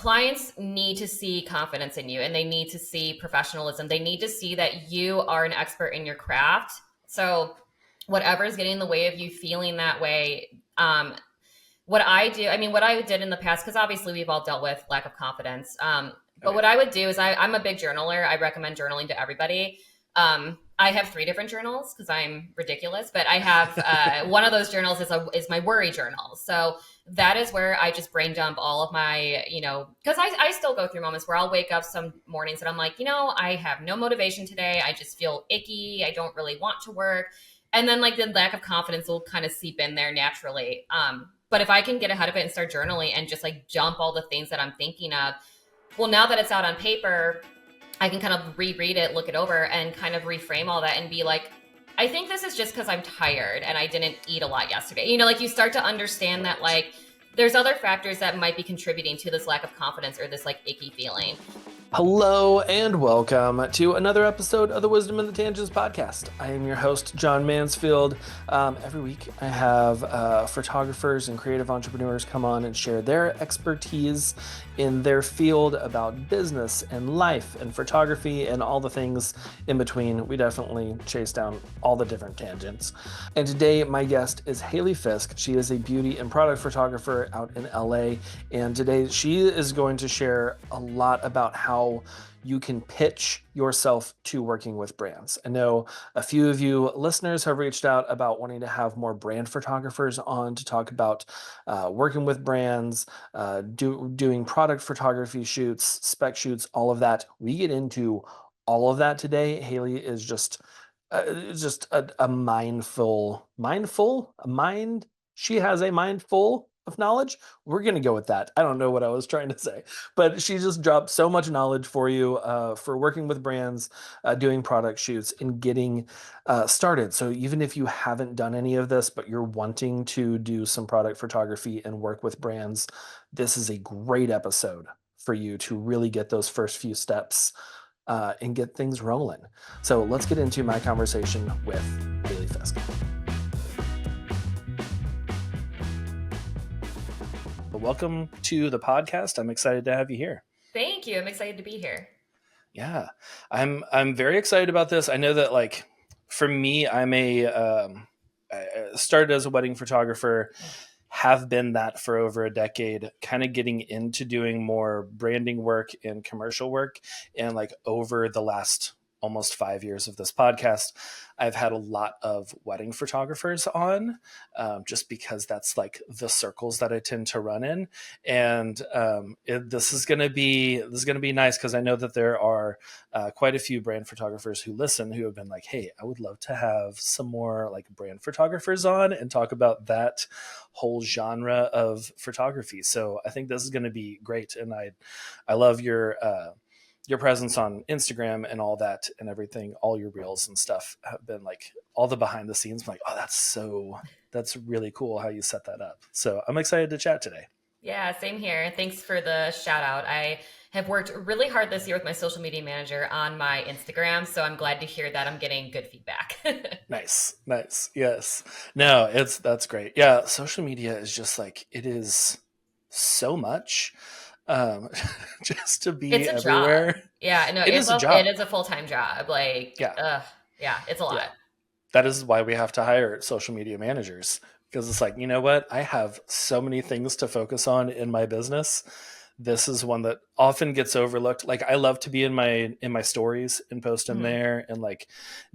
clients need to see confidence in you, and they need to see professionalism. They need to see that you are an expert in your craft. So whatever is getting in the way of you feeling that way, what I do, I mean, what I did in the past, because obviously we've all dealt with lack of confidence. But what I would do is I'm a big journaler. I recommend journaling to everybody. I have 3 different journals because I'm ridiculous, but I have one of those journals is my worry journal. So that is where I just brain dump all of my, because I still go through moments where I'll wake up some mornings and I'm like, I have no motivation today. I just feel icky. I don't really want to work. And then like the lack of confidence will kind of seep in there naturally. But if I can get ahead of it and start journaling and just like dump all the things that I'm thinking of, well, now that it's out on paper, I can kind of reread it, look it over, and kind of reframe all that and be like, I think this is just because I'm tired and I didn't eat a lot yesterday. Like you start to understand that like there's other factors that might be contributing to this lack of confidence or this like icky feeling. Hello and welcome to another episode of the Wisdom in the Tangents podcast. I am your host, John Mansfield. Every week I have photographers and creative entrepreneurs come on and share their expertise in their field about business and life and photography and all the things in between. We definitely chase down all the different tangents. And today my guest is Hayley Fisk. She is a beauty and product photographer out in LA. And today she is going to share a lot about how you can pitch yourself to working with brands. I know a few of you listeners have reached out about wanting to have more brand photographers on to talk about working with brands, doing product photography shoots, spec shoots, all of that. We get into all of that today. Hayley is just a mind. She has a mind full of knowledge. We're going to go with that. I don't know what I was trying to say, but she just dropped so much knowledge for you for working with brands, doing product shoots, and getting started. So even if you haven't done any of this, but you're wanting to do some product photography and work with brands, this is a great episode for you to really get those first few steps and get things rolling. So let's get into my conversation with Hayley Fisk. Welcome to the podcast. I'm excited to have you here. Thank you. I'm excited to be here. Yeah, I'm very excited about this. I know that like for me, I started as a wedding photographer, have been that for over a decade, kind of getting into doing more branding work and commercial work. And like over the last almost 5 years of this podcast, I've had a lot of wedding photographers on, just because that's like the circles that I tend to run in. And this is going to be nice because I know that there are quite a few brand photographers who listen who have been like, hey, I would love to have some more like brand photographers on and talk about that whole genre of photography. So I think this is going to be great. And I love your presence on Instagram and all that and everything, all your reels and stuff have been like all the behind the scenes. I'm like, oh, that's really cool how you set that up. So I'm excited to chat today. Yeah, same here. Thanks for the shout out. I have worked really hard this year with my social media manager on my Instagram. So I'm glad to hear that I'm getting good feedback. Nice. Yes. No, that's great. Yeah. Social media is just like, it is so much. Just to be it's a everywhere. Job. Yeah, no, it is a full-time job. Like, it's a lot. Yeah. That is why we have to hire social media managers, because it's like, you know what? I have so many things to focus on in my business. This is one that often gets overlooked. Like I love to be in my stories and post in there and like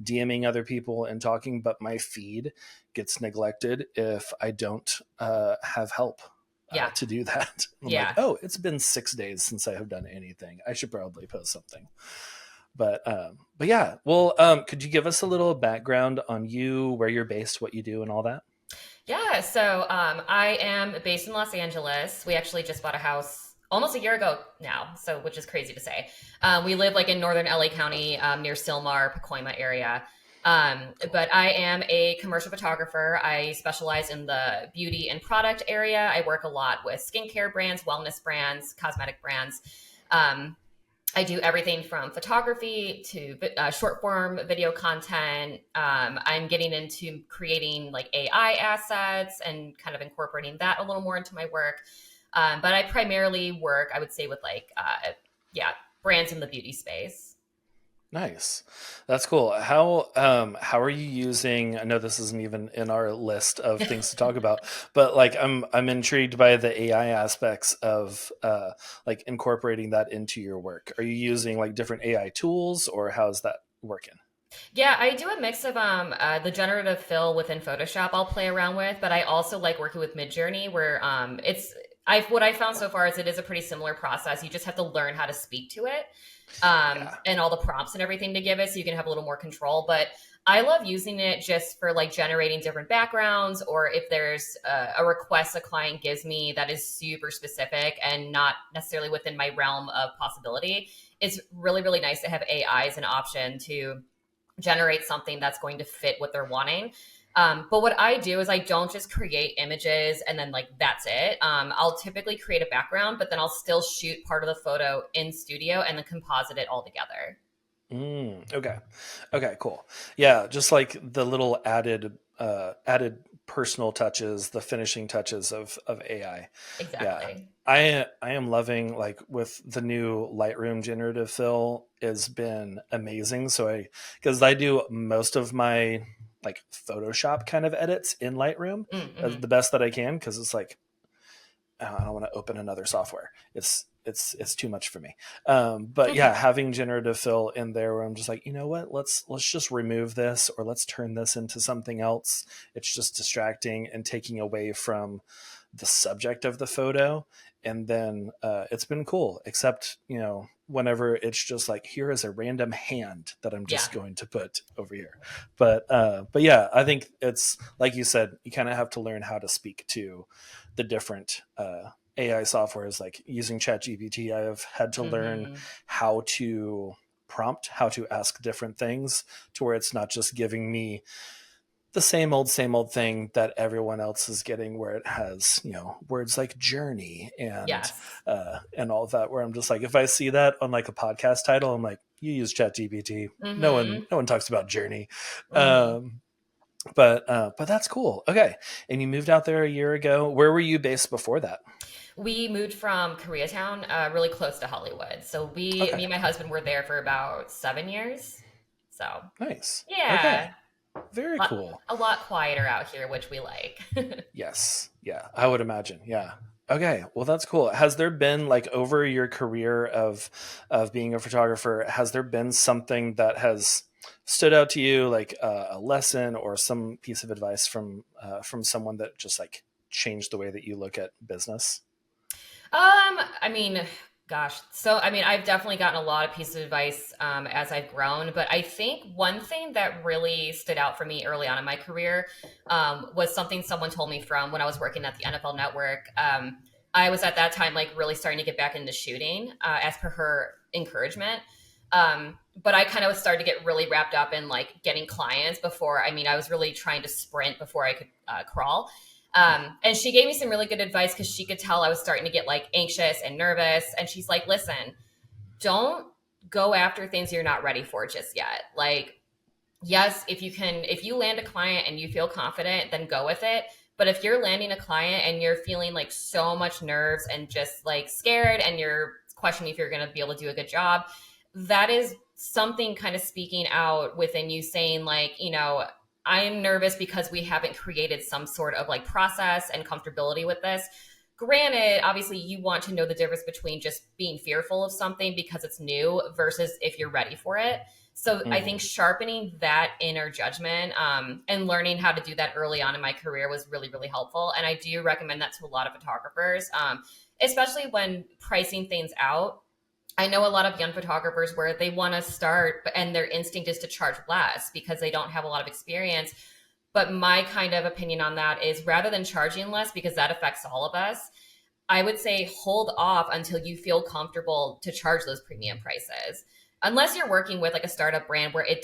DMing other people and talking, but my feed gets neglected if I don't have help. To do that. I'm like, oh, it's been 6 days since I have done anything. I should probably post something. But yeah. Well, could you give us a little background on you, where you're based, what you do, and all that? Yeah. So I am based in Los Angeles. We actually just bought a house almost a year ago now, so which is crazy to say. We live like in northern LA County, near Sylmar, Pacoima area. But I am a commercial photographer. I specialize in the beauty and product area. I work a lot with skincare brands, wellness brands, cosmetic brands. I do everything from photography to short form video content. I'm getting into creating like AI assets and kind of incorporating that a little more into my work. But I primarily work, I would say, with like, yeah, brands in the beauty space. Nice. That's cool. How are you using, I know this isn't even in our list of things to talk about, but like I'm intrigued by the AI aspects of like incorporating that into your work. Are you using like different AI tools or how's that working? Yeah, I do a mix of the generative fill within Photoshop I'll play around with, but I also like working with Midjourney where it's I what I found so far is it is a pretty similar process. You just have to learn how to speak to it. Yeah. And all the prompts and everything to give it so you can have a little more control. But I love using it just for like generating different backgrounds, or if there's a request a client gives me that is super specific and not necessarily within my realm of possibility. It's really, really nice to have AI as an option to generate something that's going to fit what they're wanting. But what I do is I don't just create images and then like that's it. I'll typically create a background, but then I'll still shoot part of the photo in studio and then composite it all together. Okay. Okay, cool. Yeah, just like the little added personal touches, the finishing touches of AI. Yeah. Exactly. I am loving like with the new Lightroom generative fill has been amazing. So I because I do most of my like Photoshop kind of edits in Lightroom Mm-hmm. the best that I can because it's like I don't want to open another software. It's too much for me. But yeah, having generative fill in there where I'm just like, you know what, let's just remove this or let's turn this into something else. It's just distracting and taking away from the subject of the photo. And then it's been cool, except, whenever it's just like, here is a random hand that I'm Yeah. just going to put over here. But yeah, I think it's like you said, you kind of have to learn how to speak to the different AI softwares, like using ChatGPT. I have had to learn Mm-hmm. how to prompt, how to ask different things to where it's not just giving me the same old thing that everyone else is getting, where it has, words like journey Yes. and all of that, where I'm just like, if I see that on like a podcast title, I'm like, you use ChatGPT. Mm-hmm. No one talks about journey. Mm-hmm. Um, but that's cool. Okay. And you moved out there a year ago. Where were you based before that? We moved from Koreatown, really close to Hollywood. So me Okay. and my husband were there for about 7 years. So Nice. Okay. yeah, Very lot, cool. a lot quieter out here, which we like. Yes. Yeah. I would imagine. Yeah. Okay. Well, that's cool. Has there been like over your career of being a photographer, has there been something that has stood out to you, like a lesson or some piece of advice from someone that just like changed the way that you look at business? I mean, gosh. So, I mean, I've definitely gotten a lot of pieces of advice as I've grown, but I think one thing that really stood out for me early on in my career was something someone told me from when I was working at the NFL Network. I was at that time like really starting to get back into shooting, as per her encouragement. But I kind of started to get really wrapped up in like getting clients before. I mean, I was really trying to sprint before I could crawl. And she gave me some really good advice because she could tell I was starting to get like anxious and nervous. And she's like, listen, don't go after things you're not ready for just yet. Like, yes, if you land a client and you feel confident, then go with it. But if you're landing a client and you're feeling like so much nerves and just like scared and you're questioning if you're going to be able to do a good job, that is something kind of speaking out within you saying like, I'm nervous because we haven't created some sort of like process and comfortability with this. Granted, obviously, you want to know the difference between just being fearful of something because it's new versus if you're ready for it. So I Hmm. think sharpening that inner judgment and learning how to do that early on in my career was really, really helpful. And I do recommend that to a lot of photographers, especially when pricing things out. I know a lot of young photographers where they want to start and their instinct is to charge less because they don't have a lot of experience. But my kind of opinion on that is rather than charging less, because that affects all of us, I would say hold off until you feel comfortable to charge those premium prices. Unless you're working with like a startup brand where it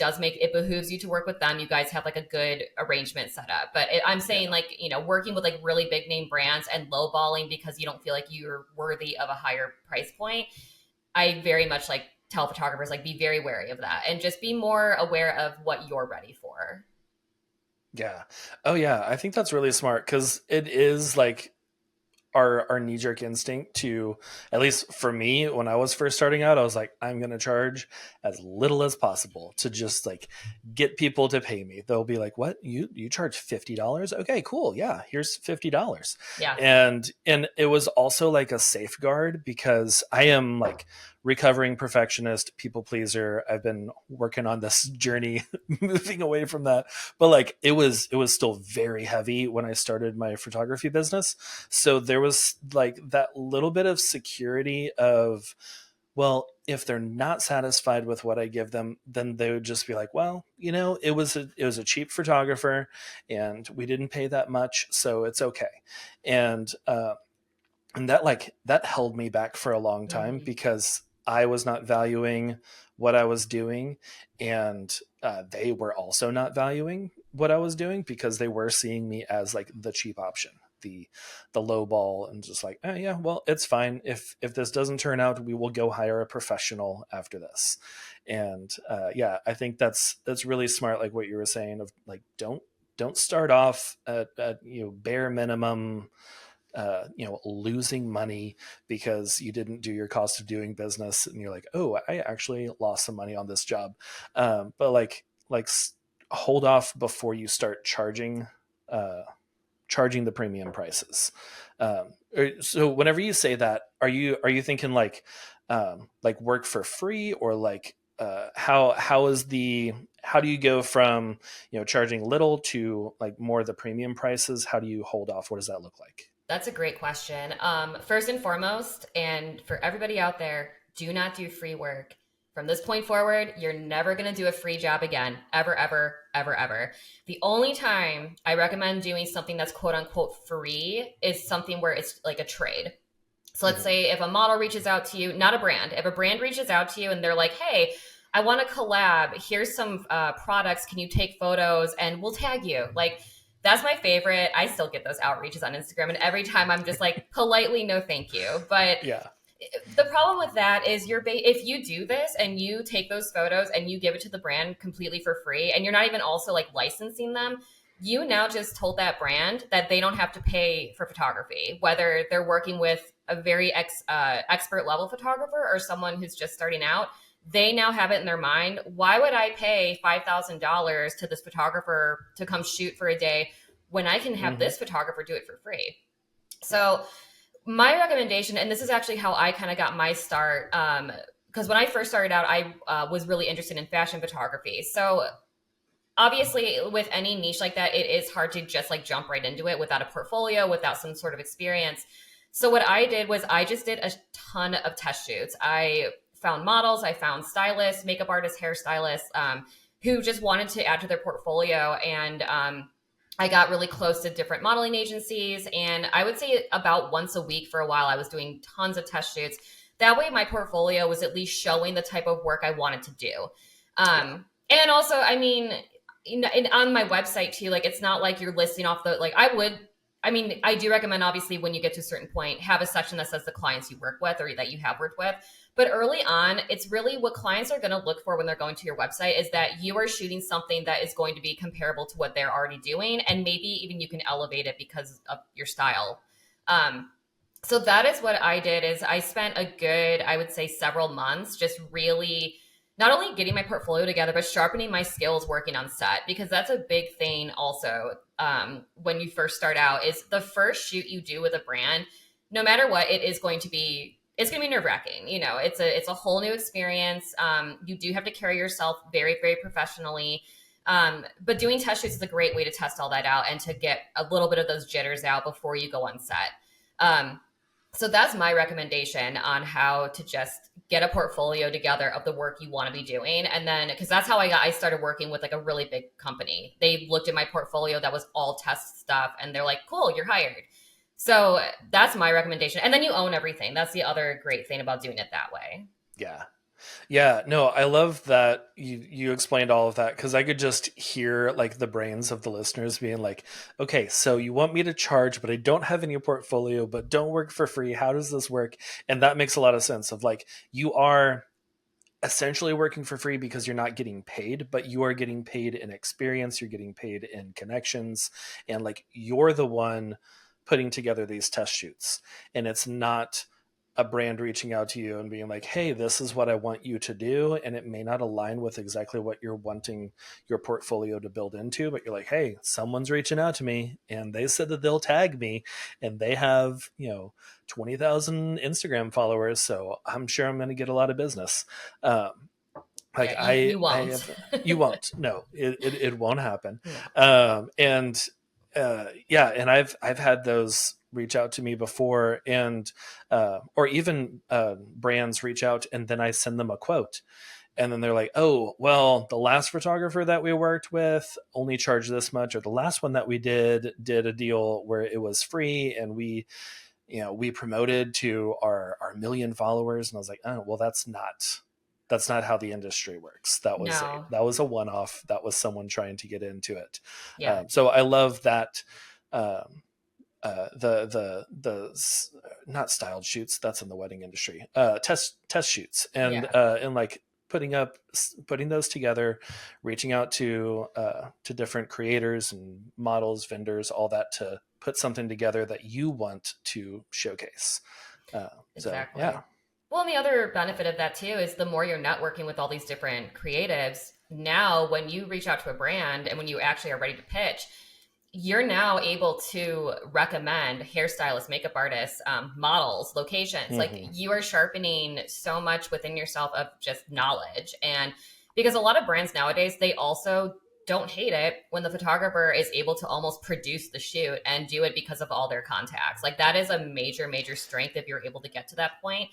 behooves you to work with them. You guys have like a good arrangement set up. But I'm saying Yeah. like, working with like really big name brands and lowballing because you don't feel like you're worthy of a higher price point. I very much like tell photographers like be very wary of that and just be more aware of what you're ready for. Yeah. Oh yeah. I think that's really smart because it is like our knee-jerk instinct to, at least for me when I was first starting out, I was like, I'm going to charge as little as possible to just like get people to pay me. They'll be like, what, you charge $50? Okay, cool, yeah, here's $50. Yeah. And it was also like a safeguard because I am like recovering perfectionist, people pleaser. I've been working on this journey moving away from that, but like it was still very heavy when I started my photography business. So there was like that little bit of security of, well, if they're not satisfied with what I give them, then they would just be like, well, it was a cheap photographer and we didn't pay that much, so it's okay. And that like that held me back for a long time Hmm. because I was not valuing what I was doing, and they were also not valuing what I was doing because they were seeing me as like the cheap option, the low ball, and just like, oh yeah, well, it's fine if this doesn't turn out, we will go hire a professional after this. And yeah, I think that's really smart, like what you were saying of like, don't start off at bare minimum, losing money because you didn't do your cost of doing business, and you're like, oh, I actually lost some money on this job. But hold off before you start uh, charging the premium prices. So whenever you say that, are you thinking like work for free, or like how do you go from charging little to like more of the premium prices? How do you hold off? What does that look like? That's a great question. First and foremost, and for everybody out there, do not do free work. From this point forward, you're never going to do a free job again, ever, ever, ever, ever. The only time I recommend doing something that's quote unquote free is something where it's like a trade. So let's Mhm. say if a model reaches out to you, not a brand, if a brand reaches out to you and they're like, hey, I want to collab. Here's some products. Can you take photos and we'll tag you? Like, that's my favorite. I still get those outreaches on Instagram. And every time I'm just like, politely, no, thank you. But Yeah. the problem with that is if you do this and you take those photos and you give it to the brand completely for free and you're not even also like licensing them, you now just told that brand that they don't have to pay for photography, whether they're working with a very expert level photographer or someone who's just starting out. They now have it in their mind, why would I pay $5,000 to this photographer to come shoot for a day when I can have Hmm. this photographer do it for free? Yeah. So my recommendation, and this is actually how I kind of got my start, because when I first started out, I was really interested in fashion photography. So obviously, with any niche like that, it is hard to just like jump right into it without a portfolio, without some sort of experience. So what I did was I just did a ton of test shoots. I found models, I found stylists, makeup artists, hairstylists, who just wanted to add to their portfolio, and I got really close to different modeling agencies. And I would say about once a week for a while, I was doing tons of test shoots. That way, my portfolio was at least showing the type of work I wanted to do. Yeah. And also, I mean, on my website too, like it's not like you're listing off the, like I mean, I do recommend obviously when you get to a certain point, have a section that says the clients you work with or that you have worked with. But early on, it's really what clients are going to look for when they're going to your website is that you are shooting something that is going to be comparable to what they're already doing. And maybe even you can elevate it because of your style. Um, so that is what I did is I spent a good, I would say several months just really not only getting my portfolio together, but sharpening my skills working on set, because that's a big thing also. When you first start out is the first shoot you do with a brand, no matter what, it's going to be nerve wracking. You know, it's a whole new experience. You do have to carry yourself very, very professionally. But doing test shoots is a great way to test all that out and to get a little bit of those jitters out before you go on set. Um, so that's my recommendation on how to just get a portfolio together of the work you want to be doing. And then, because that's how I started working with like a really big company. They looked at my portfolio that was all test stuff and they're like, cool, you're hired. So that's my recommendation. And then you own everything. That's the other great thing about doing it that way. Yeah. Yeah, no, I love that you explained all of that because I could just hear like the brains of the listeners being like, okay, so you want me to charge, but I don't have any portfolio, but don't work for free. How does this work? And that makes a lot of sense of like you are essentially working for free because you're not getting paid, but you are getting paid in experience, you're getting paid in connections, and like you're the one putting together these test shoots, and it's not a brand reaching out to you and being like, hey, this is what I want you to do. And it may not align with exactly what you're wanting your portfolio to build into, but you're like, hey, someone's reaching out to me and they said that they'll tag me and they have, 20,000 Instagram followers. So I'm sure I'm going to get a lot of business. Like Yeah, I, you I won't. have, you won't, no, it won't happen. Yeah. And yeah, and I've had those reach out to me before, and or even brands reach out and then I send them a quote, and then they're like, oh, well, the last photographer that we worked with only charged this much, or the last one that we did a deal where it was free and we promoted to our million followers. And I was like, oh, well, that's not how the industry works. No. That was a one-off. That was someone trying to get into it. Yeah. So I love that. Not styled shoots, that's in the wedding industry, test shoots, Yeah. and like putting those together, reaching out to different creators and models, vendors, all that, to put something together that you want to showcase. So Exactly. yeah. Well, and the other benefit of that too is the more you're networking with all these different creatives, now when you reach out to a brand and when you actually are ready to pitch, you're now able to recommend hairstylists, makeup artists, models, locations. Like Hmm. you are sharpening so much within yourself of just knowledge. And because a lot of brands nowadays, they also don't hate it when the photographer is able to almost produce the shoot and do it because of all their contacts. Like that is a major, major strength if you're able to get to that point.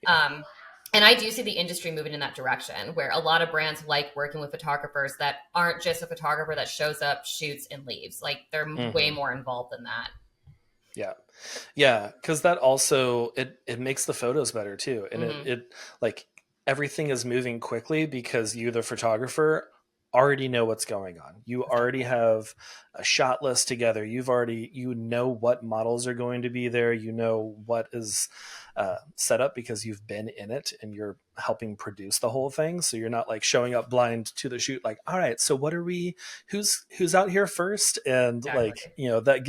Yeah. Um, and I do see the industry moving in that direction where a lot of brands like working with photographers that aren't just a photographer that shows up, shoots, and leaves. Like they're way Hmm. more involved than that. Yeah. Yeah, because that also it makes the photos better too, and it Hmm. it like everything is moving quickly because you, the photographer, already know what's going on. You already Exactly. have a shot list together. You know what models are going to be there. You know what is set up because you've been in it and you're helping produce the whole thing. So you're not like showing up blind to the shoot. Like, all right, so what are we? Who's out here first? And like Exactly. that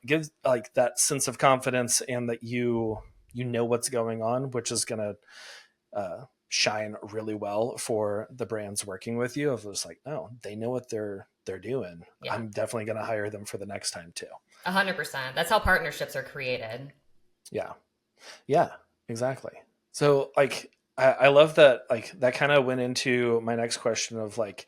gives like that sense of confidence, and that you know what's going on, which is gonna shine really well for the brands working with you. Of just like, no, they know what they're doing. Yeah. I'm definitely gonna hire them for the next time too. 100%. That's how partnerships are created. Yeah, yeah, exactly. So like I love that, like that kind of went into my next question of like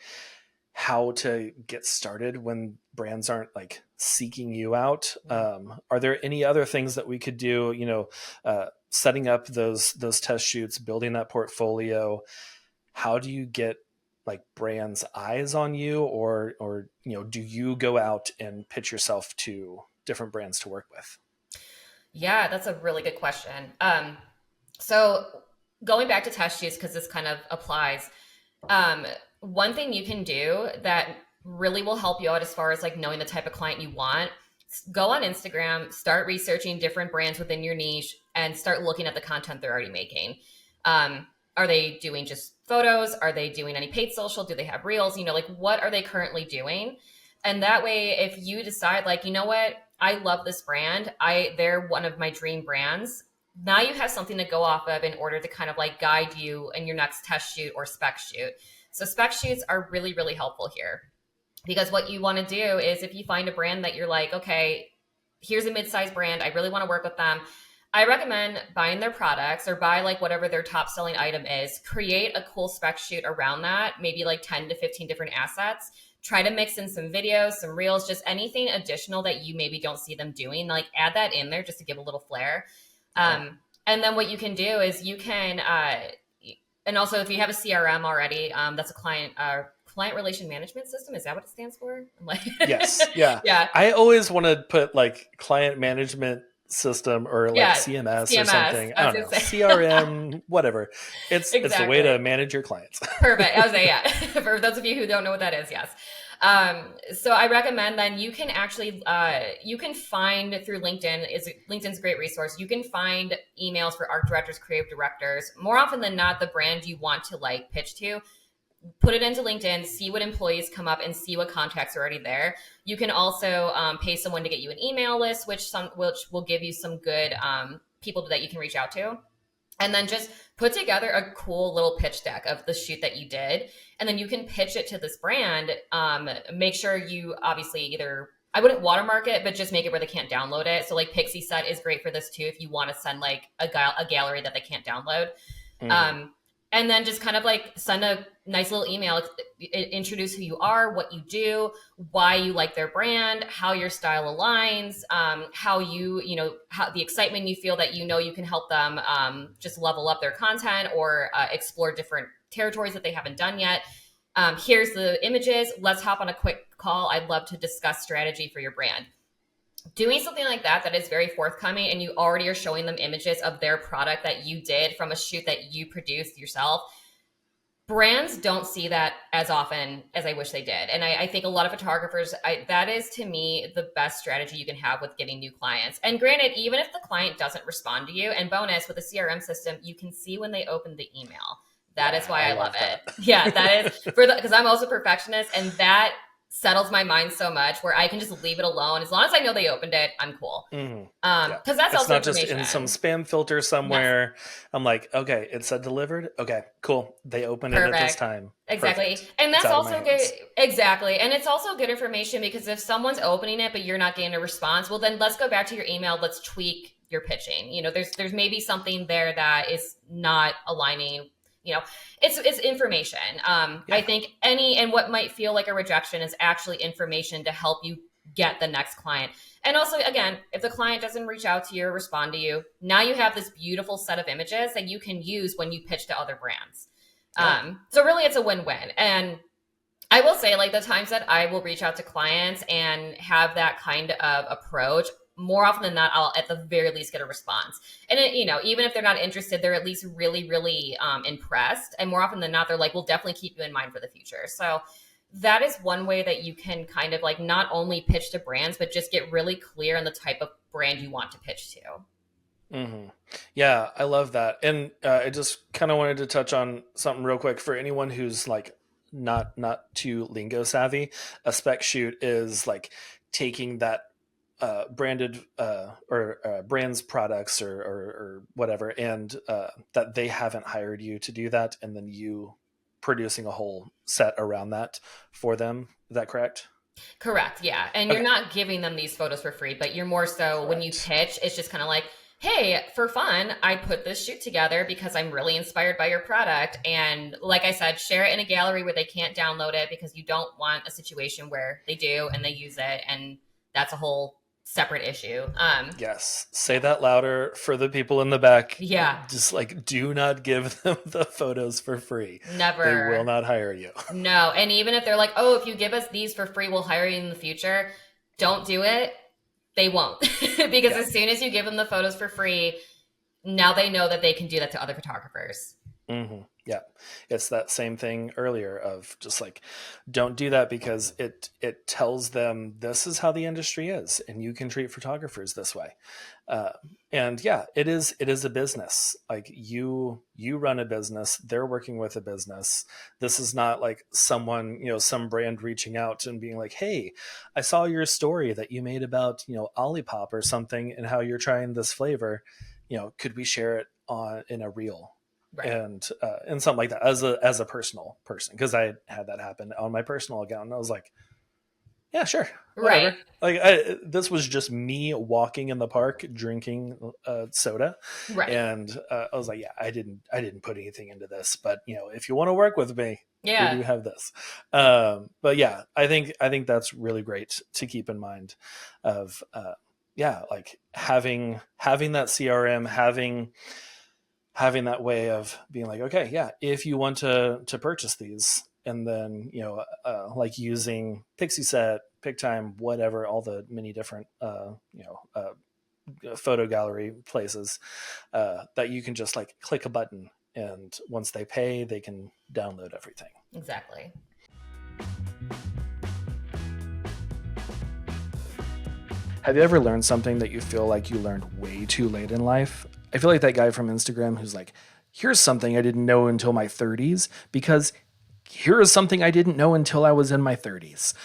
how to get started when brands aren't like seeking you out. Are there any other things that we could do? Setting up those test shoots, building that portfolio. How do you get like brands' eyes on you, or do you go out and pitch yourself to different brands to work with? Yeah, that's a really good question. So going back to test shoots, because this kind of applies, um, one thing you can do that really will help you out as far as like knowing the type of client you want, go on Instagram, start researching different brands within your niche, and start looking at the content they're already making. Are they doing just photos? Are they doing any paid social? Do they have reels? Like what are they currently doing? And that way, if you decide, like, you know what, I love this brand, they're one of my dream brands. Now you have something to go off of in order to kind of like guide you in your next test shoot or spec shoot. So spec shoots are really, really helpful here because what you want to do is if you find a brand that you're like, okay, here's a mid-sized brand, I really want to work with them. I recommend buying their products or buy like whatever their top selling item is, create a cool spec shoot around that, maybe like 10 to 15 different assets. Try to mix in some videos, some reels, just anything additional that you maybe don't see them doing. Like add that in there just to give a little flair. Yeah. And then what you can do is you can, and also if you have a CRM already, that's a client relation management system. Is that what it stands for? I'm like, Yes. Yeah. yeah, I always want to put like client management system or like yeah, CMS or CMS. something. I I was don't gonna know. say CRM, whatever. It's the way exactly. to manage your clients. Perfect. I was say yeah. For those of you who don't know what that is, yes. So I recommend then you can actually you can find through LinkedIn's a great resource. You can find emails for art directors, creative directors. More often than not, the brand you want to like pitch to, put it into LinkedIn, see what employees come up, and see what contacts are already there. You can also pay someone to get you an email list, which will give you some good people that you can reach out to. And then just put together a cool little pitch deck of the shoot that you did. And then you can pitch it to this brand. Make sure you obviously either, I wouldn't watermark it, but just make it where they can't download it. So like Pixie Set is great for this too, if you want to send like a gallery that they can't download. And then just kind of like send a nice little email, introduce who you are, what you do, why you like their brand, how your style aligns, how how the excitement you feel that you can help them just level up their content or explore different territories that they haven't done yet. Here's the images. Let's hop on a quick call. I'd love to discuss strategy for your brand. Doing something like that is very forthcoming, and you already are showing them images of their product that you did from a shoot that you produced yourself. Brands don't see that as often as I wish they did. And I think a lot of photographers, that is to me the best strategy you can have with getting new clients. And granted, even if the client doesn't respond to you, and bonus, with a CRM system, you can see when they open the email. That is why I love it. Yeah, that is because I'm also a perfectionist, and that settles my mind so much where I can just leave it alone. As long as I know they opened it, I'm cool. Because that's it's also not just in some spam filter somewhere. Yes. I'm like, okay, it said delivered. Okay, cool. They opened it at this time. Exactly. Perfect. And that's also good. Exactly. And it's also good information because if someone's opening it, but you're not getting a response, well, then let's go back to your email. Let's tweak your pitching. There's maybe something there that is not aligning. It's information. I think and what might feel like a rejection is actually information to help you get the next client. And also, again, if the client doesn't reach out to you or respond to you, now you have this beautiful set of images that you can use when you pitch to other brands. So really it's a win-win. And I will say, like, the times that I will reach out to clients and have that kind of approach, more often than not, I'll at the very least get a response. And even if they're not interested, they're at least really, really impressed. And more often than not, they're like, we'll definitely keep you in mind for the future. So that is one way that you can kind of like not only pitch to brands, but just get really clear on the type of brand you want to pitch to. Mm-hmm. Yeah, I love that. And I just kind of wanted to touch on something real quick for anyone who's like not too lingo savvy. A spec shoot is like taking that branded or brands products or whatever, and that they haven't hired you to do that, and then you producing a whole set around that for them. Is that correct? Correct. Yeah. And you're not giving them these photos for free, but you're more so when you pitch, it's just kind of like, hey, for fun, I put this shoot together because I'm really inspired by your product. And like I said, share it in a gallery where they can't download it, because you don't want a situation where they do and they use it, and that's a whole separate issue. Yes. Say that louder for the people in the back. Yeah. Just like, do not give them the photos for free. Never. They will not hire you. No. And even if they're like, oh, if you give us these for free, we'll hire you in the future. Don't do it. They won't. Because as soon as you give them the photos for free, now they know that they can do that to other photographers. Mm-hmm. Yeah. It's that same thing earlier of just like, don't do that, because it tells them this is how the industry is and you can treat photographers this way. And yeah, it is a business. Like you run a business, they're working with a business. This is not like someone, some brand reaching out and being like, hey, I saw your story that you made about, Olipop or something and how you're trying this flavor. Could we share it in a reel? Right. And something like that as a personal person, because I had that happen on my personal account, and I was like, yeah, sure, whatever. Right. Like this was just me walking in the park drinking soda, right? And I was like, yeah, I didn't put anything into this, but if you want to work with me, yeah, we do have this. But yeah, I think that's really great to keep in mind. Of like having that CRM, having that way of being like, okay, yeah, if you want to purchase these, and then, like using Pixie Set, PicTime, whatever, all the many different, photo gallery places, that you can just like click a button, and once they pay, they can download everything. Exactly. Have you ever learned something that you feel like you learned way too late in life? I feel like that guy from Instagram who's like, here's something I didn't know until my 30s, because here is something I didn't know until I was in my 30s.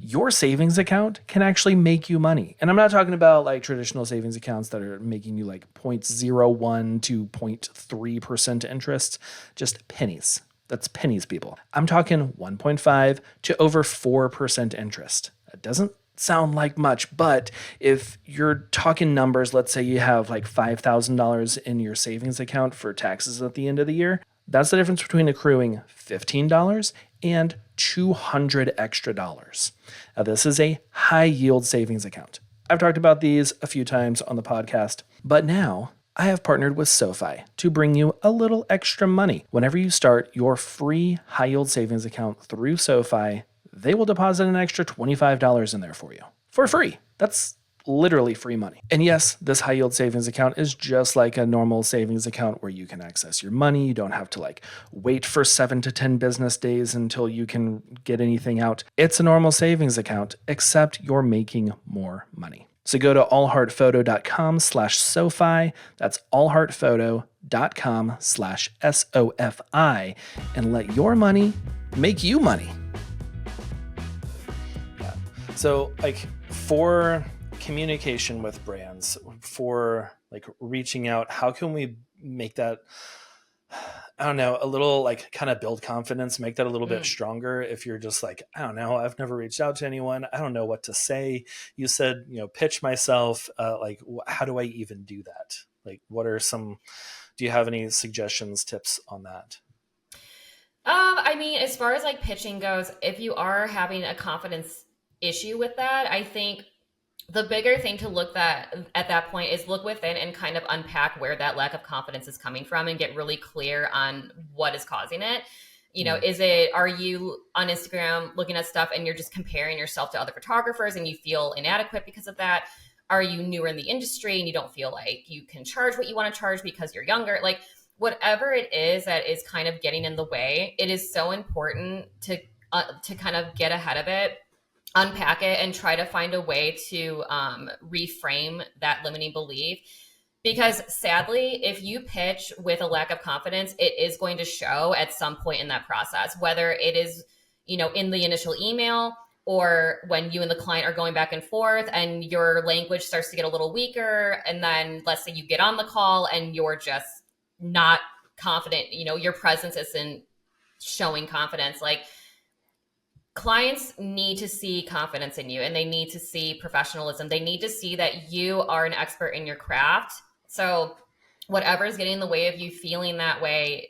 Your savings account can actually make you money. And I'm not talking about like traditional savings accounts that are making you like 0.01 to 0.3% interest, just pennies. That's pennies, people. I'm talking 1.5 to over 4% interest. That doesn't sound like much, but if you're talking numbers, let's say you have like $5,000 in your savings account for taxes at the end of the year, that's the difference between accruing $15 and $200 extra dollars. Now, this is a high yield savings account. I've talked about these a few times on the podcast, but now I have partnered with Sofi to bring you a little extra money. Whenever you start your free high yield savings account through Sofi, they will deposit an extra $25 in there for you for free. That's literally free money. And yes, this high yield savings account is just like a normal savings account where you can access your money. You don't have to like wait for 7 to 10 business days until you can get anything out. It's a normal savings account, except you're making more money. So go to allheartphoto.com/SoFi. That's allheartphoto.com/SOFI and let your money make you money. Yeah. So like for communication with brands, for like reaching out, how can we make that, I don't know, a little like kind of build confidence, make that a little bit stronger? If you're just like, I don't know, I've never reached out to anyone, I don't know what to say. You said, pitch myself, like how do I even do that? Like what are some, do you have any suggestions, tips on that? I mean, as far as like pitching goes, if you are having a confidence issue with that, I think the bigger thing to look at that point is look within and kind of unpack where that lack of confidence is coming from and get really clear on what is causing it. Are you on Instagram looking at stuff and you're just comparing yourself to other photographers and you feel inadequate because of that? Are you newer in the industry and you don't feel like you can charge what you want to charge because you're younger? Like whatever it is that is kind of getting in the way, it is so important to kind of get ahead of it, unpack it, and try to find a way to reframe that limiting belief. Because sadly, if you pitch with a lack of confidence, it is going to show at some point in that process, whether it is, in the initial email or when you and the client are going back and forth and your language starts to get a little weaker. And then let's say you get on the call and you're just not confident, your presence isn't showing confidence. Like, clients need to see confidence in you and they need to see professionalism. They need to see that you are an expert in your craft. So whatever is getting in the way of you feeling that way,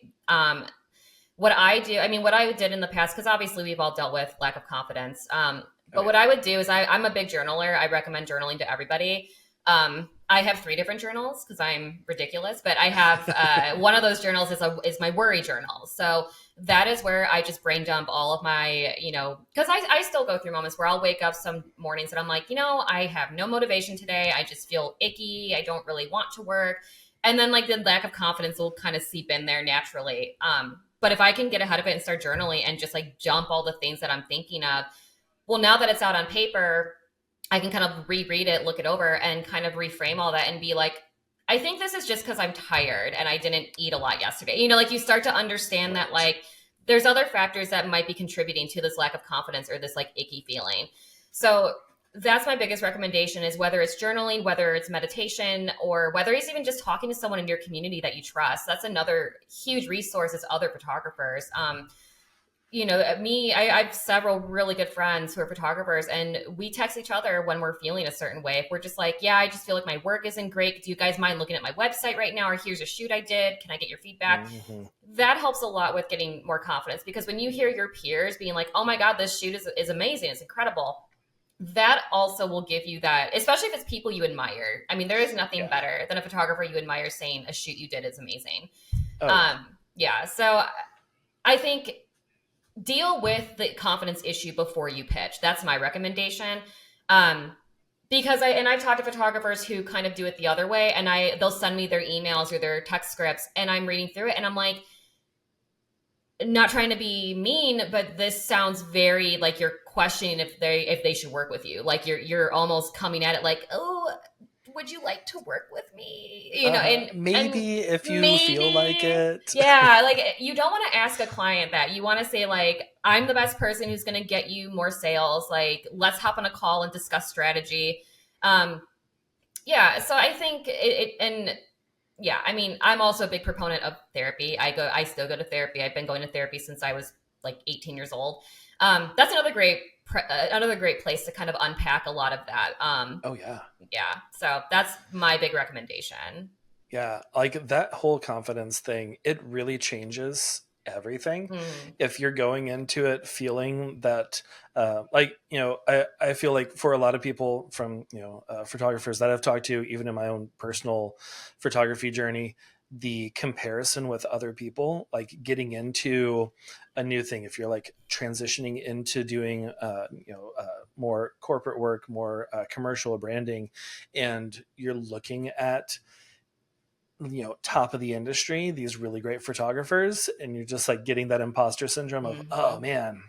what I did in the past, because obviously we've all dealt with lack of confidence. But what I would do is I'm a big journaler. I recommend journaling to everybody. I have 3 different journals because I'm ridiculous, but I have one of those journals is my worry journal. So that is where I just brain dump all of my, because I still go through moments where I'll wake up some mornings and I'm like, I have no motivation today. I just feel icky. I don't really want to work. And then like the lack of confidence will kind of seep in there naturally. But if I can get ahead of it and start journaling and just like dump all the things that I'm thinking of, well, now that it's out on paper, I can kind of reread it, look it over, and kind of reframe all that and be like, I think this is just because I'm tired and I didn't eat a lot yesterday. Like you start to understand that like there's other factors that might be contributing to this lack of confidence or this like icky feeling. So that's my biggest recommendation, is whether it's journaling, whether it's meditation, or whether it's even just talking to someone in your community that you trust. That's another huge resource, is other photographers. I have several really good friends who are photographers, and we text each other when we're feeling a certain way. If we're just like, yeah, I just feel like my work isn't great. Do you guys mind looking at my website right now? Or here's a shoot I did. Can I get your feedback? Mm-hmm. That helps a lot with getting more confidence, because when you hear your peers being like, oh my God, this shoot is amazing. It's incredible. That also will give you that, especially if it's people you admire. I mean, there is nothing better than a photographer you admire saying a shoot you did is amazing. So I think deal with the confidence issue before you pitch. That's my recommendation. Because I've talked to photographers who kind of do it the other way, and they'll send me their emails or their text scripts, and I'm reading through it and I'm like, not trying to be mean, but this sounds very like you're questioning if they should work with you. Like you're almost coming at it like, oh, would you like to work with me? And Maybe if you feel like maybe, it. yeah, like you don't want to ask a client that. You want to say like, I'm the best person who's going to get you more sales. Like, let's hop on a call and discuss strategy. Um, yeah. So I think and yeah, I mean, I'm also a big proponent of therapy. I still go to therapy. I've been going to therapy since I was like 18 years old. That's another great place to kind of unpack a lot of that. Oh yeah. Yeah, so that's my big recommendation. Yeah, like that whole confidence thing, it really changes everything. Mm, If you're going into it feeling that, like, I feel like for a lot of people from, photographers that I've talked to, even in my own personal photography journey, the comparison with other people, like getting into a new thing, if you're like transitioning into doing, more corporate work, more commercial branding, and you're looking at top of the industry, these really great photographers, and you're just like getting that imposter syndrome of, oh hmm. man,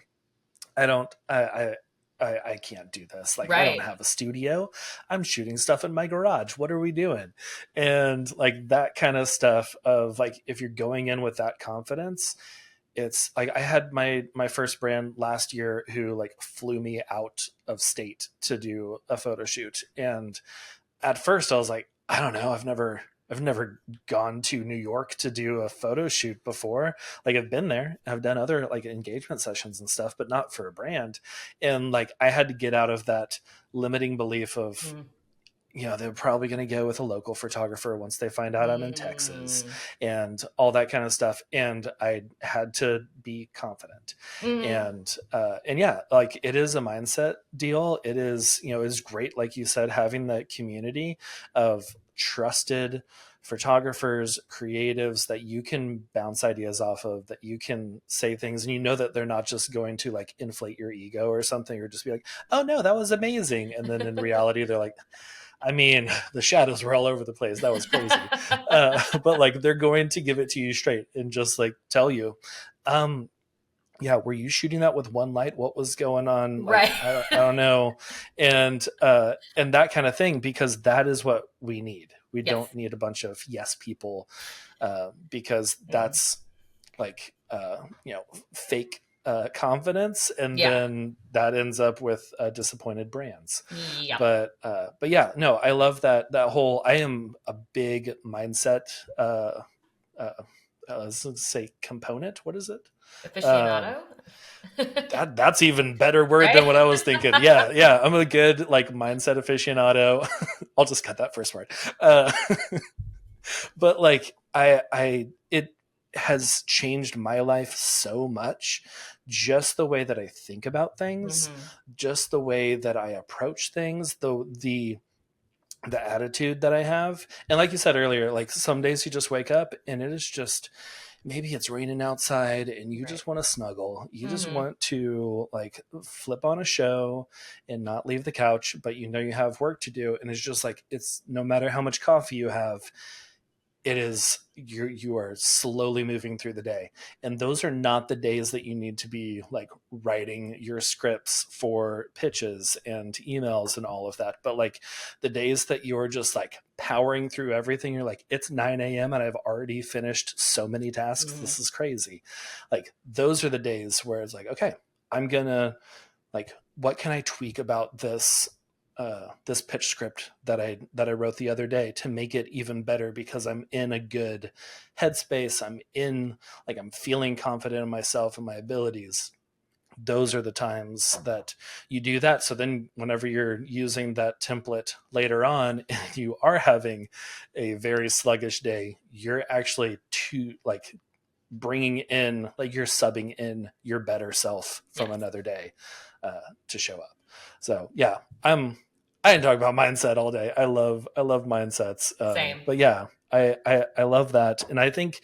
I don't I can't do this. Like, I don't Right. have a studio. I'm shooting stuff in my garage. What are we doing? And like that kind of stuff of like, if you're going in with that confidence, it's like I had my first brand last year who like flew me out of state to do a photo shoot. And at first I was like, I don't know, I've never gone to New York to do a photo shoot before. Like, I've been there, I've done other like engagement sessions and stuff, but not for a brand. And like I had to get out of that limiting belief of, Mm, they're probably going to go with a local photographer once they find out I'm in Texas mm, and all that kind of stuff. And I had to be confident. mm, And yeah, like it is a mindset deal. It is, is great. Like you said, having that community of trusted photographers, creatives that you can bounce ideas off of, that you can say things and that they're not just going to like inflate your ego or something, or just be like, oh no, that was amazing. And then in reality, they're like, I mean, the shadows were all over the place. That was crazy. But like, they're going to give it to you straight and just like tell you, um, yeah, were you shooting that with one light? What was going on? Like, right. I don't know. And that kind of thing, because that is what we need. We Yes. don't need a bunch of yes people, because Mm, that's like, fake confidence, and yeah. then that ends up with disappointed brands. Yep. But yeah, no, I love that whole. I am a big mindset. Uh, let's say component. What is it? Um, Aficionado. that's even better word than Right. what I was thinking. Yeah, yeah, I'm a good like mindset aficionado. I'll just cut that first part. But like it has changed my life so much, just the way that I think about things, Hmm. just the way that I approach things, the attitude that I have. And like you said earlier, like some days you just wake up and it is just, maybe it's raining outside and you Right. just want to snuggle. You just Hmm. want to like flip on a show and not leave the couch, but you have work to do. And it's just like, it's no matter how much coffee you have, it is, you are slowly moving through the day. And those are not the days that you need to be like writing your scripts for pitches and emails and all of that, but like the days that you're just like powering through everything, you're like, it's 9 a.m. and I've already finished so many tasks, Hmm. this is crazy. Like, those are the days where it's like, okay, I'm gonna, like, what can I tweak about this pitch script that I wrote the other day to make it even better, because I'm in a good headspace. I'm feeling confident in myself and my abilities. Those are the times that you do that. So then whenever you're using that template later on and you are having a very sluggish day, you're actually to like bringing in, like, you're subbing in your better self from Yes. another day, to show up. So yeah, I can talk about mindset all day. I love mindsets. Same. But yeah, I love that. And I think,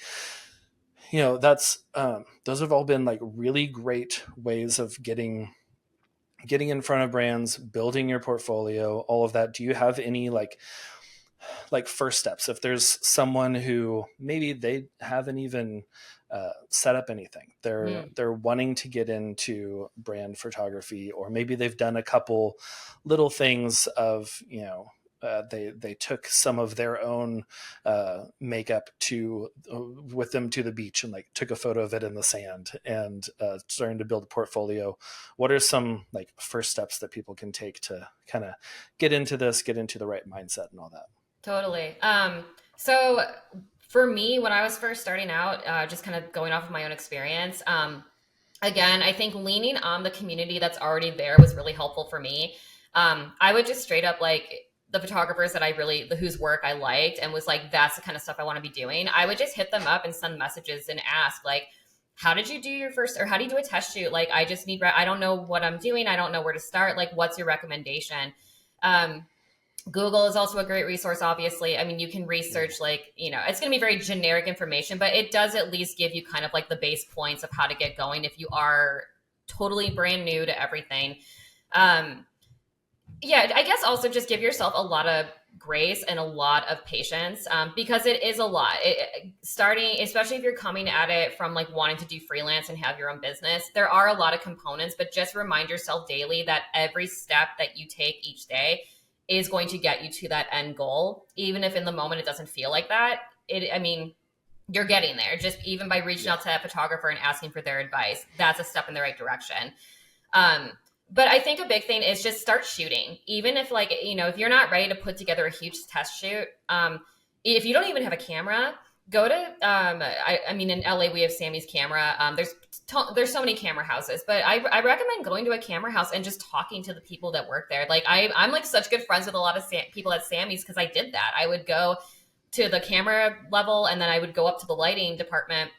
that's, those have all been like really great ways of getting in front of brands, building your portfolio, all of that. Do you have any like first steps, if there's someone who maybe they haven't even set up anything, they're Mm. they're wanting to get into brand photography, or maybe they've done a couple little things of, they took some of their own makeup to with them to the beach and like took a photo of it in the sand and starting to build a portfolio. What are some like first steps that people can take to kind of get into this, get into the right mindset and all that? Totally. So for me, when I was first starting out, just kind of going off of my own experience, again, I think leaning on the community that's already there was really helpful for me. I would just straight up like the photographers that I really, the whose work I liked and was like, that's the kind of stuff I want to be doing. I would just hit them up and send messages and ask like, how did you do your first, or how do you do a test shoot? Like, I just need, I don't know what I'm doing. I don't know where to start. Like, what's your recommendation? Um, Google is also a great resource, obviously. I mean, you can research, like, it's going to be very generic information, but it does at least give you kind of like the base points of how to get going if you are totally brand new to everything. Um, yeah, I guess also just give yourself a lot of grace and a lot of patience because it is a lot. Starting, especially if you're coming at it from like wanting to do freelance and have your own business, there are a lot of components, but just remind yourself daily that every step that you take each day is going to get you to that end goal, even if in the moment it doesn't feel like that. I mean, you're getting there just even by reaching out to that photographer and asking for their advice. That's a step in the right direction. Um, but I think a big thing is just start shooting. Even if like, if you're not ready to put together a huge test shoot, if you don't even have a camera, go to, I mean, in LA, we have Sammy's camera. There's so many camera houses, but I recommend going to a camera house and just talking to the people that work there. Like I'm like such good friends with a lot of people at Sammy's because I did that. I would go to the camera level and then I would go up to the lighting department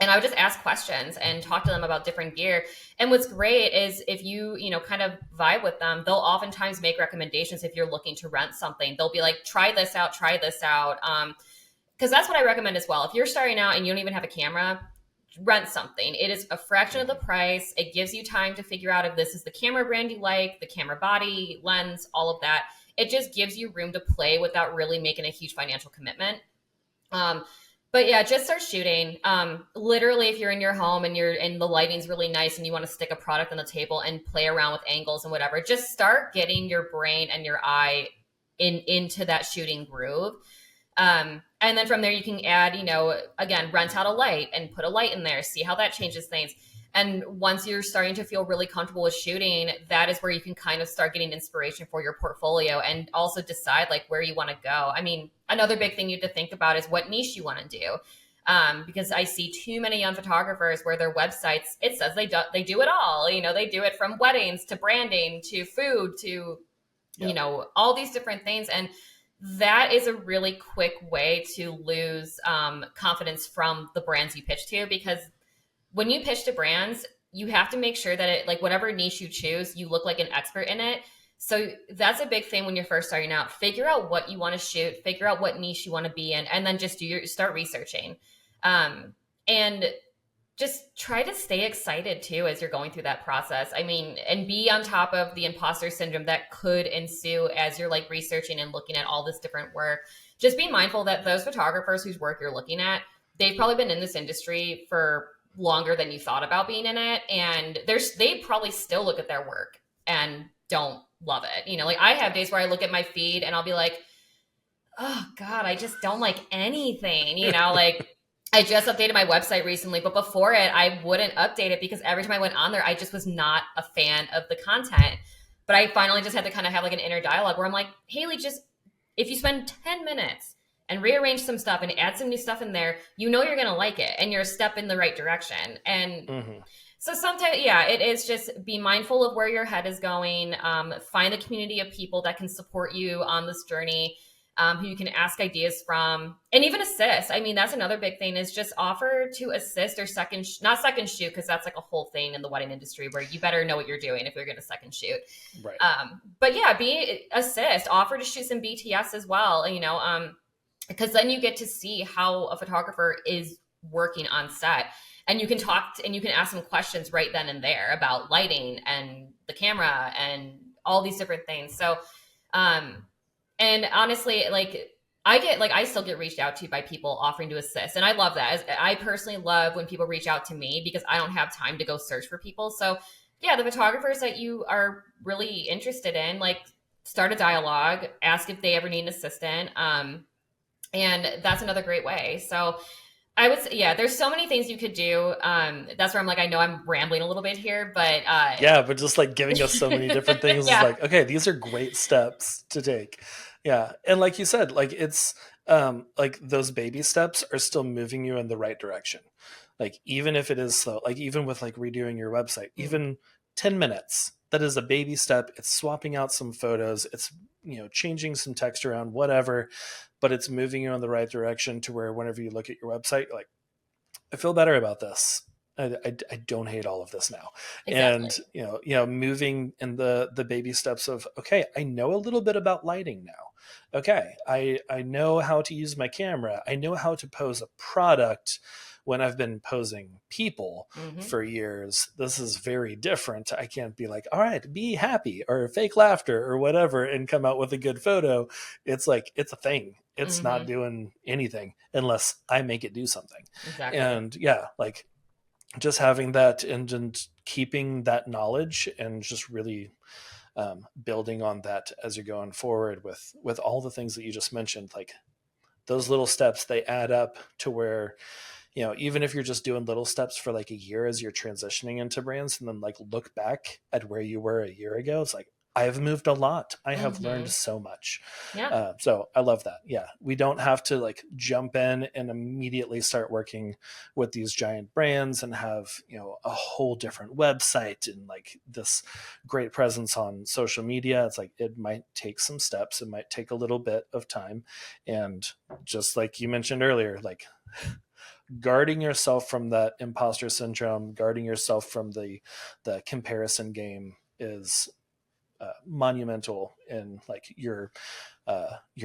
and I would just ask questions and talk to them about different gear. And what's great is if you, kind of vibe with them, they'll oftentimes make recommendations if you're looking to rent something. They'll be like, try this out, try this out. Because that's what I recommend as well. If you're starting out and you don't even have a camera, rent something. It is a fraction of the price. It gives you time to figure out if this is the camera brand you like, the camera body, lens, all of that. It just gives you room to play without really making a huge financial commitment. But yeah, just start shooting. Literally, if you're in your home and the lighting's really nice and you want to stick a product on the table and play around with angles and whatever, just start getting your brain and your eye into that shooting groove. And then from there, you can add, again, rent out a light and put a light in there, see how that changes things. And once you're starting to feel really comfortable with shooting, that is where you can kind of start getting inspiration for your portfolio and also decide like where you want to go. I mean, another big thing you have to think about is what niche you want to do. Because I see too many young photographers where their websites, it says they do it all. They do it from weddings to branding to food to, all these different things. And that is a really quick way to lose confidence from the brands you pitch to, because when you pitch to brands, you have to make sure that it, like whatever niche you choose, you look like an expert in it. So that's a big thing when you're first starting out. Figure out what you want to shoot, figure out what niche you want to be in, and then just start researching. And just try to stay excited too as you're going through that process. I mean, and be on top of the imposter syndrome that could ensue as you're like researching and looking at all this different work. Just be mindful that those photographers whose work you're looking at, they've probably been in this industry for longer than you thought about being in it. And they probably still look at their work and don't love it. Like I have days where I look at my feed and I'll be like, oh God, I just don't like anything, like I just updated my website recently, but before it, I wouldn't update it because every time I went on there, I just was not a fan of the content. But I finally just had to kind of have like an inner dialogue where I'm like, Hayley, just if you spend 10 minutes and rearrange some stuff and add some new stuff in there, you're going to like it and you're a step in the right direction. And so sometimes, yeah, it is just be mindful of where your head is going. Find a community of people that can support you on this journey, who you can ask ideas from and even assist. I mean, that's another big thing is just offer to assist or not second shoot, because that's like a whole thing in the wedding industry where you better know what you're doing if you're going to second shoot. Right. But yeah, assist, offer to shoot some BTS as well, because then you get to see how a photographer is working on set and you can talk and you can ask them questions right then and there about lighting and the camera and all these different things. So, and honestly, like I still get reached out to by people offering to assist. And I love that. I personally love when people reach out to me because I don't have time to go search for people. So yeah, the photographers that you are really interested in, like start a dialogue, ask if they ever need an assistant. And that's another great way. So I would say, yeah, there's so many things you could do. That's where I'm like, I know I'm rambling a little bit here, but Yeah, but just like giving us so many different things is yeah, like, okay, these are great steps to take. Yeah. And like you said, like it's like those baby steps are still moving you in the right direction. Like even if it is slow, like even with like redoing your website, mm, even 10 minutes, that is a baby step. It's swapping out some photos, it's changing some text around, whatever, but it's moving you in the right direction to where whenever you look at your website, you're like, I feel better about this. I don't hate all of this now. exactly. And moving in the baby steps of, okay, I know a little bit about lighting now. Okay, I know how to use my camera. I know how to pose a product when I've been posing people Hmm. for years. This is very different. I can't be like, all right, be happy or fake laughter or whatever and come out with a good photo. It's like it's a thing. It's not Hmm. doing anything unless I make it do something. Exactly. And yeah, like just having that and keeping that knowledge and just really building on that as you're going forward with all the things that you just mentioned, like those little steps, they add up to where even if you're just doing little steps for like a year as you're transitioning into brands and then like look back at where you were a year ago, it's like I have moved a lot. I have learned Hmm. so much. Yeah. So I love that. Yeah, we don't have to like jump in and immediately start working with these giant brands and have a whole different website and like this great presence on social media. It's like it might take some steps. It might take a little bit of time, and just like you mentioned earlier, like guarding yourself from that imposter syndrome, guarding yourself from the comparison game is monumental in like your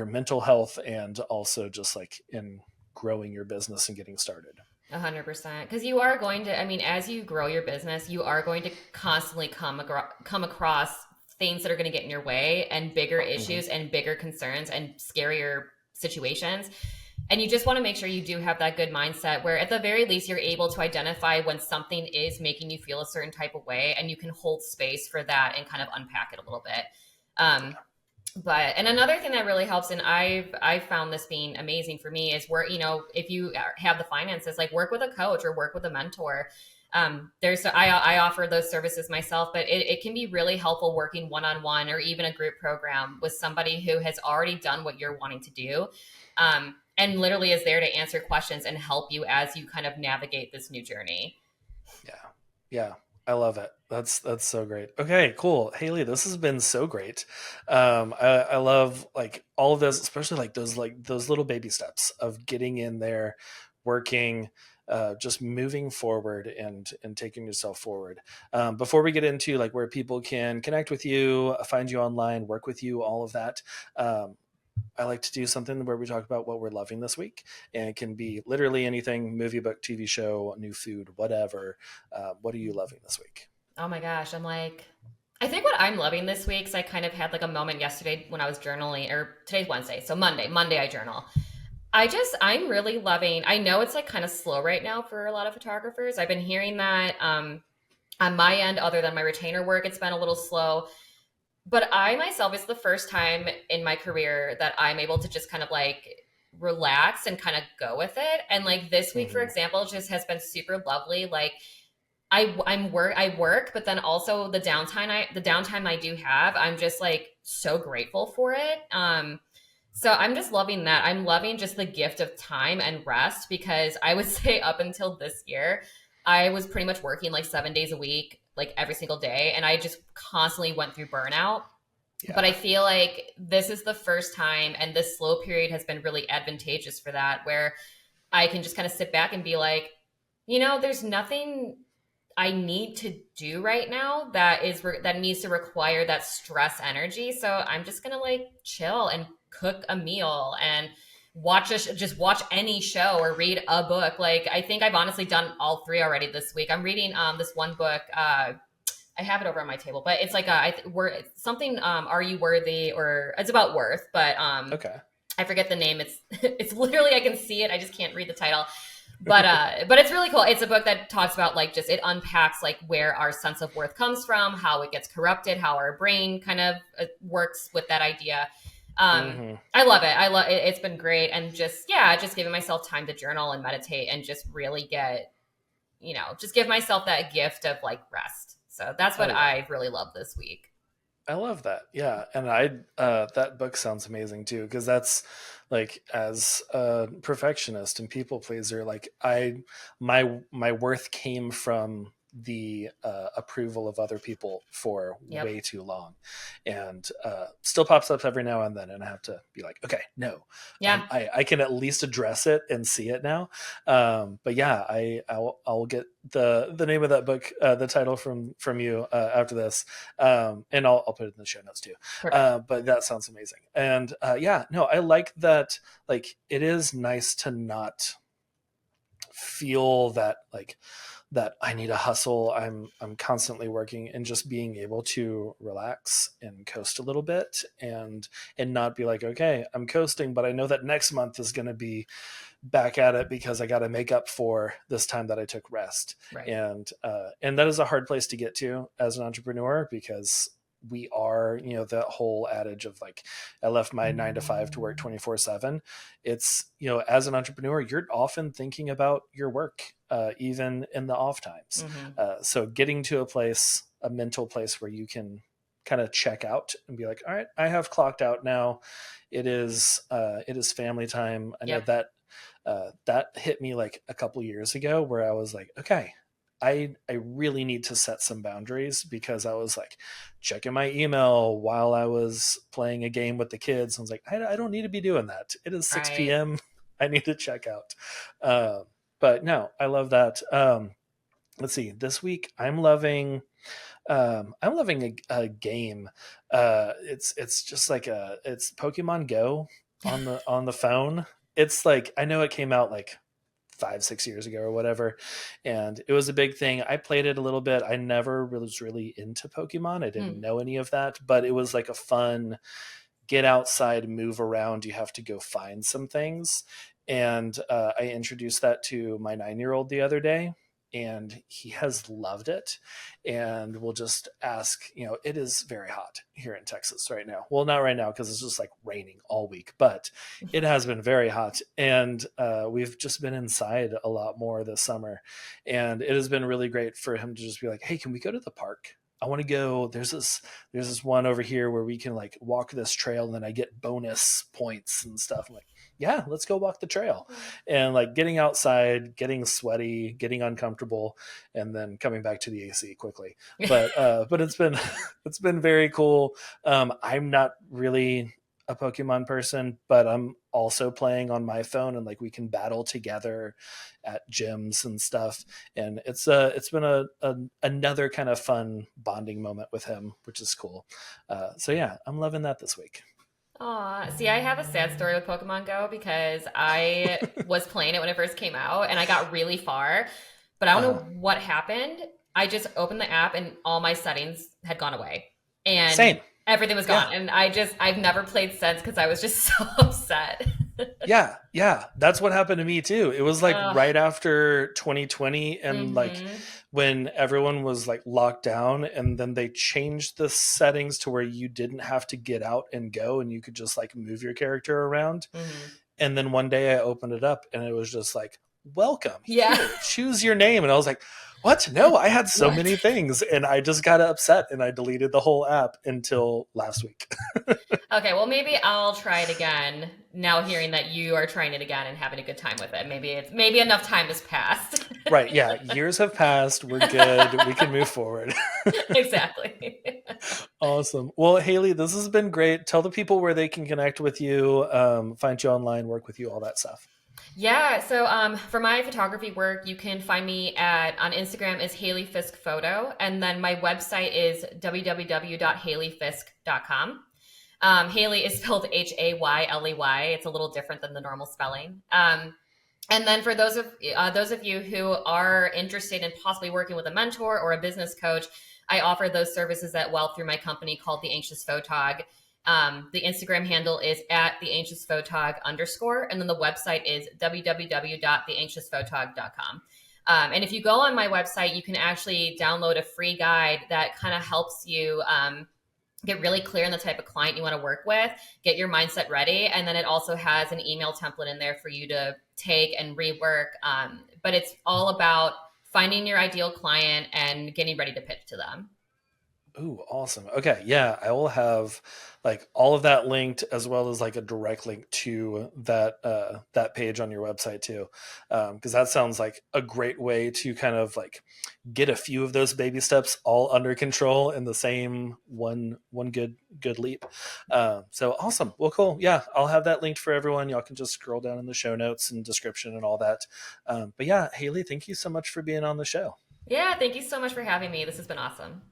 mental health and also just like in growing your business and getting started. 100%. Because you are going to, I mean, as you grow your business, you are going to constantly come across things that are going to get in your way and bigger Mm-hmm. issues and bigger concerns and scarier situations. And you just want to make sure you do have that good mindset where, at the very least, you're able to identify when something is making you feel a certain type of way and you can hold space for that and kind of unpack it a little bit. Um, but and another thing that really helps, and I've found this being amazing for me, is where if you have the finances, like work with a coach or work with a mentor. I offer those services myself, but it can be really helpful working one-on-one or even a group program with somebody who has already done what you're wanting to do, and literally is there to answer questions and help you as you kind of navigate this new journey. Yeah. Yeah. I love it. That's so great. Okay, cool. Hayley, this has been so great. I love like all of this, especially like those little baby steps of getting in there, working, just moving forward and taking yourself forward. Before we get into like where people can connect with you, find you online, work with you, all of that. I like to do something where we talk about what we're loving this week, and it can be literally anything: movie, book, TV show, new food, whatever. What are you loving this week? Oh my gosh, I think what I'm loving this week is I kind of had like a moment yesterday when I was journaling, or today's Wednesday, so Monday I journal. I'm really loving, I know it's like kind of slow right now for a lot of photographers. I've been hearing that on my end, other than my retainer work, it's been a little slow. But I myself, it's the first time in my career that I'm able to just kind of like relax and kind of go with it. And like this week, for Mm-hmm. example, just has been super lovely. Like I work, but then also the downtime I do have, I'm just like so grateful for it. So I'm just loving that. I'm loving just the gift of time and rest, because I would say up until this year, I was pretty much working like 7 days a week, like every single day, and I just constantly went through burnout. But Yeah. I feel like this is the first time, and this slow period has been really advantageous for that, where I can just kind of sit back and be like, there's nothing I need to do right now that needs to require that stress energy. So I'm just gonna like chill and cook a meal and just watch any show or read a book. Like I think I've honestly done all three already this week. I'm reading this one book. I have it over on my table, but it's like we're something. Are you worthy? Or it's about worth, but Okay. I forget the name. It's it's literally, I can see it. I just can't read the title. But it's really cool. It's a book that talks about like just it unpacks like where our sense of worth comes from, how it gets corrupted, how our brain kind of works with that idea. I love it. I love it. It's been great. And just, yeah, just giving myself time to journal and meditate and just really get, just give myself that gift of like rest. So that's what Oh, yeah. I really love this week. I love that. Yeah. And that book sounds amazing too. Cause that's like, as a perfectionist and people pleaser, like my worth came from the approval of other people for Yep. way too long, and still pops up every now and then. And I have to be like, okay, no, Yeah. I can at least address it and see it now. But yeah, I'll get the name of that book, the title from you after this, and I'll put it in the show notes too. Perfect. But that sounds amazing. And yeah, no, I like that. Like, it is nice to not feel that like that I need a hustle. I'm constantly working, and just being able to relax and coast a little bit, and not be like, okay, I'm coasting, but I know that next month is going to be back at it because I got to make up for this time that I took rest. Right. And that is a hard place to get to as an entrepreneur, because we are, that whole adage of like, I left my 9 to 5 to work 24/7. It's, as an entrepreneur, you're often thinking about your work, even in the off times. So getting to a mental place where you can kind of check out and be like, all right, I have clocked out now. It is family time. I know Yep. that hit me like a couple years ago, where I was like, okay, I really need to set some boundaries, because I was like checking my email while I was playing a game with the kids. I was like, I don't need to be doing that. It is 6 Right. p.m. I need to check out. But no, I love that. Let's see. This week I'm loving a game. It's just like it's Pokemon Go on the phone. It's like, I know it came out like 5-6 years ago or whatever, and it was a big thing. I played it a little bit. I never was really into Pokemon. I didn't know any of that, but it was like a fun get outside, move around. You have to go find some things. And I introduced that to my 9-year-old the other day, and he has loved it. And we'll just ask, it is very hot here in Texas right now. Well, not right now, because it's just like raining all week, but it has been very hot. And we've just been inside a lot more this summer. And it has been really great for him to just be like, hey, can we go to the park? I want to go. There's this one over here where we can like walk this trail, and then I get bonus points and stuff. I'm like, yeah, let's go walk the trail. And like getting outside, getting sweaty, getting uncomfortable, and then coming back to the AC quickly. But it's been very cool. I'm not really a Pokemon person, but I'm also playing on my phone, and like we can battle together at gyms and stuff. And it's been another kind of fun bonding moment with him, which is cool. So yeah, I'm loving that this week. Aw, see, I have a sad story with Pokemon Go because I was playing it when it first came out and I got really far, but I don't know what happened. I just opened the app and all my settings had gone away and Same. everything was gone. Yeah. And I've never played since because I was just so upset. Yeah, that's what happened to me too. It was like right after 2020, and like when everyone was like locked down, and then they changed the settings to where you didn't have to get out and go, and you could just like move your character around. And then one day I opened it up, and it was just like, welcome here, choose your name. And I was like, what? No, I had so many things, and I just got upset, and I deleted the whole app until last week. Okay, well, maybe I'll try it again now, hearing that you are trying it again and having a good time with it. Maybe enough time has passed. Right, yeah, years have passed, we're good, we can move forward. Exactly. Awesome. Well, Hayley, this has been great. Tell the people where they can connect with you, find you online, work with you, all that stuff. Yeah, so for my photography work, you can find me on Instagram is Hayley Fisk Photo, and then my website is www.hayleyfisk.com. Hayley is spelled Hayley. It's a little different than the normal spelling. And then for those of you who are interested in possibly working with a mentor or a business coach, I offer those services as well through my company called The Anxious Photog. The Instagram handle is at theanxiousphotog_, and then the website is www.theanxiousphotog.com. And if you go on my website, you can actually download a free guide that kind of helps you get really clear on the type of client you want to work with, get your mindset ready. And then it also has an email template in there for you to take and rework. But it's all about finding your ideal client and getting ready to pitch to them. Ooh, awesome. Okay. Yeah. I will have like all of that linked, as well as like a direct link to that page on your website too. Cause that sounds like a great way to kind of like get a few of those baby steps all under control in the same one good leap. So awesome. Well, cool. Yeah. I'll have that linked for everyone. Y'all can just scroll down in the show notes and description and all that. But yeah, Hayley, thank you so much for being on the show. Yeah. Thank you so much for having me. This has been awesome.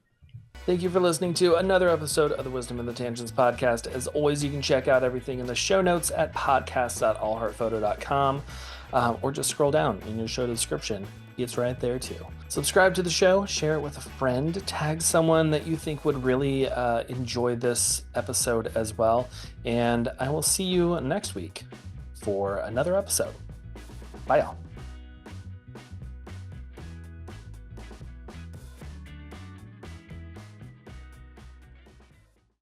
Thank you for listening to another episode of the Wisdom in the Tangents podcast. As always, you can check out everything in the show notes at podcast.allheartphoto.com, or just scroll down in your show description. It's right there too. Subscribe to the show, share it with a friend, tag someone that you think would really enjoy this episode as well. And I will see you next week for another episode. Bye, y'all.